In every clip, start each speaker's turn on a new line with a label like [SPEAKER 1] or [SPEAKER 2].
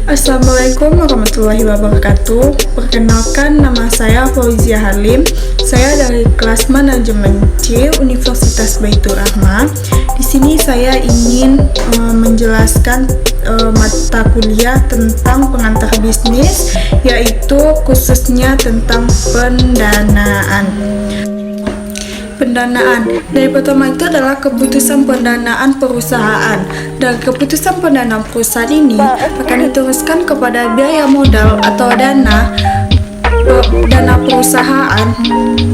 [SPEAKER 1] Assalamualaikum warahmatullahi wabarakatuh. Perkenalkan, nama saya Fauzia Halim. Saya dari kelas Manajemen C Universitas Baitur Rahmah. Di sini saya ingin menjelaskan mata kuliah tentang pengantar bisnis, yaitu khususnya tentang pendanaan. Dari pertama itu adalah keputusan pendanaan perusahaan. Dan keputusan pendanaan perusahaan ini akan diteruskan kepada biaya modal atau dana perusahaan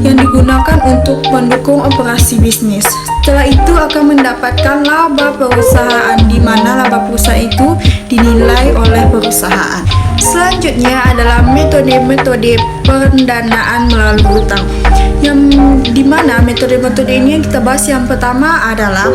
[SPEAKER 1] yang digunakan untuk mendukung operasi bisnis. Setelah itu akan mendapatkan laba perusahaan, di mana laba perusahaan itu dinilai oleh perusahaan. Selanjutnya adalah metode-metode pendanaan melalui utang, yang dimana metode-metode ini yang kita bahas. Yang pertama adalah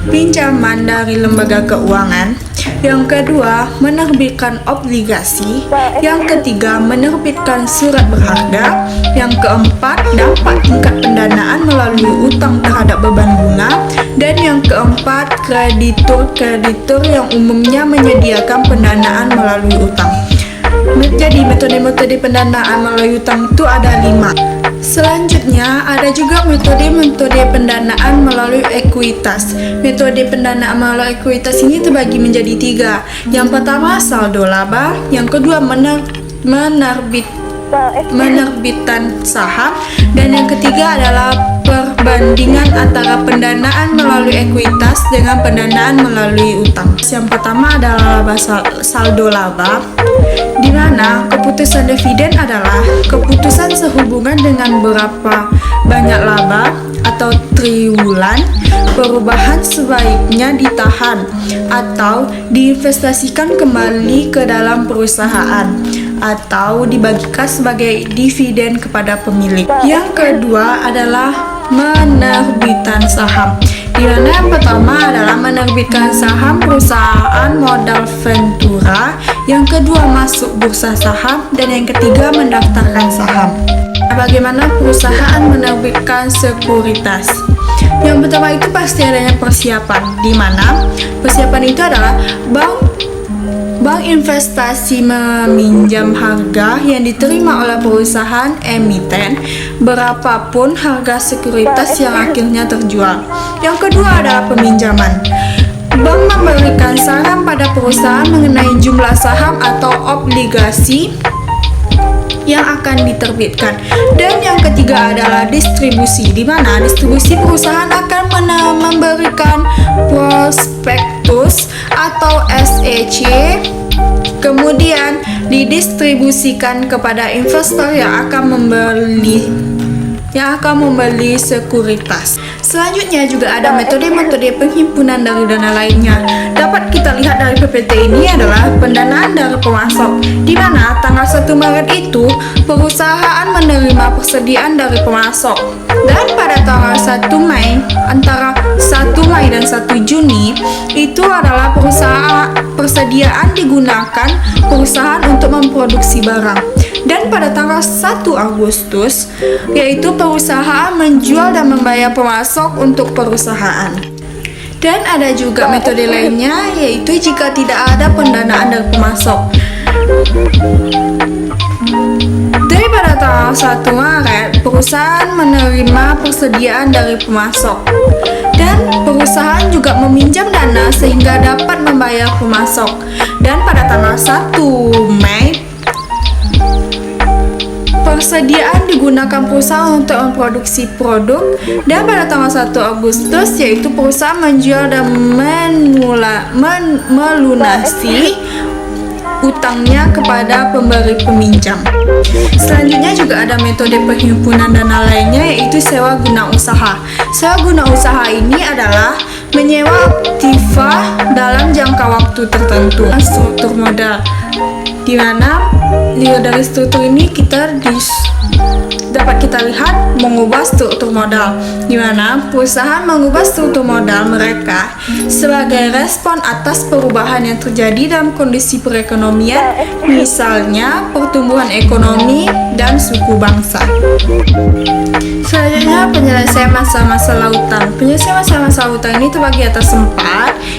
[SPEAKER 1] pinjaman dari lembaga keuangan, yang kedua menerbitkan obligasi, yang ketiga menerbitkan surat berharga, yang keempat dampak tingkat pendanaan melalui utang terhadap beban bunga, dan yang keempat kreditur yang umumnya menyediakan pendanaan melalui utang. Jadi metode-metode pendanaan melalui utang itu ada 5. Selanjutnya ada juga metode pendanaan melalui ekuitas. Metode pendanaan melalui ekuitas ini terbagi menjadi 3. Yang pertama saldo laba, yang kedua menerbitan saham, dan yang ketiga adalah perbandingan antara pendanaan melalui ekuitas dengan pendanaan melalui utang. Yang pertama adalah saldo laba, di mana keputusan dividen adalah keputusan sehubungan dengan berapa banyak laba atau triwulan. Perubahan sebaiknya ditahan atau diinvestasikan kembali ke dalam perusahaan atau dibagikan sebagai dividen kepada pemilik. Yang kedua adalah menerbitan saham, di mana yang pertama adalah menerbitkan saham perusahaan modal ventura, yang kedua masuk bursa saham, dan yang ketiga mendaftarkan saham. Bagaimana perusahaan menerbitkan sekuritas? Yang pertama itu pasti adanya persiapan, di mana persiapan itu adalah bank investasi meminjam harga yang diterima oleh perusahaan emiten berapapun harga sekuritas yang akhirnya terjual. Yang kedua adalah peminjaman. Bank memberikan saran pada perusahaan mengenai jumlah saham atau obligasi yang akan diterbitkan. Dan yang ketiga adalah distribusi, di mana distribusi perusahaan akan memberikan prospektus atau SEC, kemudian didistribusikan kepada investor yang akan membeli sekuritas. Selanjutnya juga ada metode-metode penghimpunan dari dana lainnya. Dapat kita lihat dari PPT ini adalah pendanaan dari pemasok, di mana tanggal 1 Maret itu perusahaan menerima persediaan dari pemasok, dan pada tanggal 1 Mei, antara 1 Mei dan 1 Juni itu adalah persediaan digunakan perusahaan untuk memproduksi barang. Dan pada tanggal 1 Agustus, yaitu perusahaan menjual dan membayar pemasok untuk perusahaan. Dan ada juga metode lainnya, yaitu jika tidak ada pendanaan dari pemasok. Dari pada tanggal 1 Maret, perusahaan menerima persediaan dari pemasok. Dan perusahaan juga meminjam dana sehingga dapat membayar pemasok. Dan pada tanggal 1 Mei, persediaan digunakan perusahaan untuk memproduksi produk. Dan pada tanggal 1 Agustus, yaitu perusahaan menjual dan melunasi utangnya kepada pemberi peminjam. Selanjutnya juga ada metode penghimpunan dana lainnya, yaitu sewa guna usaha. Sewa guna usaha ini adalah menyewa aktiva dalam jangka waktu tertentu. Struktur modal di mana dari struktur ini dapat kita lihat mengubah struktur modal, di mana perusahaan mengubah struktur modal mereka sebagai respon atas perubahan yang terjadi dalam kondisi perekonomian, misalnya pertumbuhan ekonomi dan suku bangsa. Selanjutnya, penyelesaian masalah-masalah utang. Penyelesaian masalah-masalah utang ini terbagi atas 4.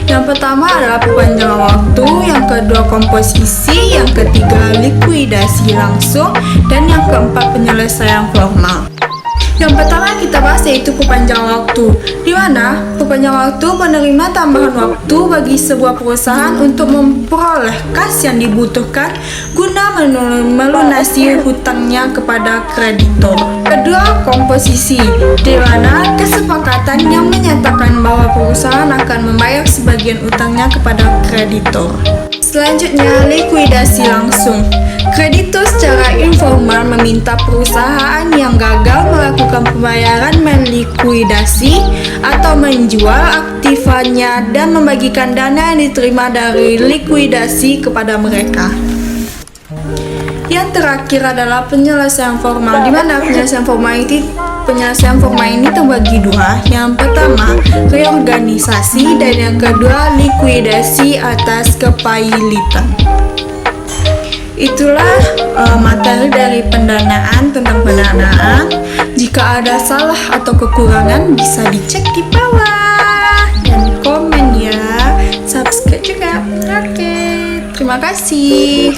[SPEAKER 1] Yang pertama adalah perpanjangan waktu, yang kedua komposisi, yang ketiga likuidasi langsung, dan yang keempat penyelesaian formal. Yang pertama kita bahas yaitu perpanjangan waktu, di mana perpanjangan waktu menerima tambahan waktu bagi sebuah perusahaan untuk memperoleh kas yang dibutuhkan guna melunasi hutangnya kepada kreditor. Kedua, komposisi, di mana kesepakatan yang menyatakan bahwa perusahaan akan membayar sebagian utangnya kepada kreditor. Selanjutnya, likuidasi langsung. Kreditur secara informal meminta perusahaan yang gagal melakukan pembayaran melikuidasi atau menjual aktifanya dan membagikan dana yang diterima dari likuidasi kepada mereka. Yang terakhir adalah penyelesaian formal, di mana penyelesaian formal ini terbagi 2. Yang pertama, reorganisasi, dan yang kedua, likuidasi atas kepailitan. Itulah materi dari pendanaan, tentang pendanaan. Jika ada salah atau kekurangan bisa dicek di bawah dan komen ya. Subscribe juga. Oke, terima kasih.